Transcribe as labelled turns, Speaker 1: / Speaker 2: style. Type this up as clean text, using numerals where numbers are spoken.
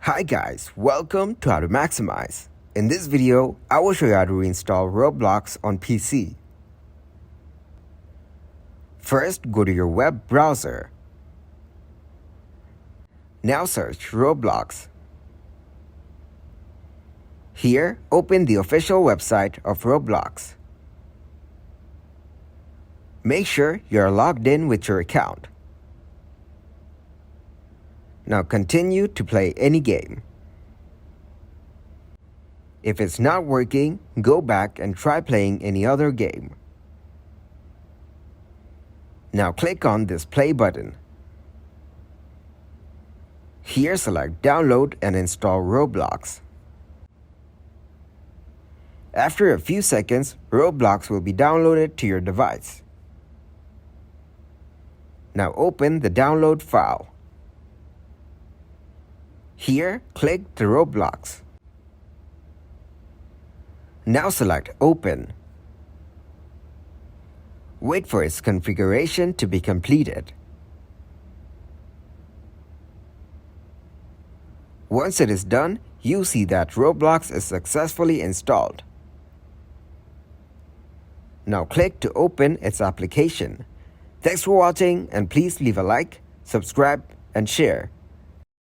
Speaker 1: Hi guys, welcome to How to Maximize. In this video, I will show you how to reinstall Roblox on PC. First, go to your web browser. Now search Roblox. Here, open the official website of Roblox. Make sure you are logged in with your account. Now continue to play any game. If it's not working, go back and try playing any other game. Now click on this play button. Here select download and install Roblox. After a few seconds, Roblox will be downloaded to your device. Now open the download file. Here, click the Roblox. Now select Open. Wait for its configuration to be completed. Once it is done, you see that Roblox is successfully installed. Now click to open its application. Thanks for watching and please leave a like, subscribe and share.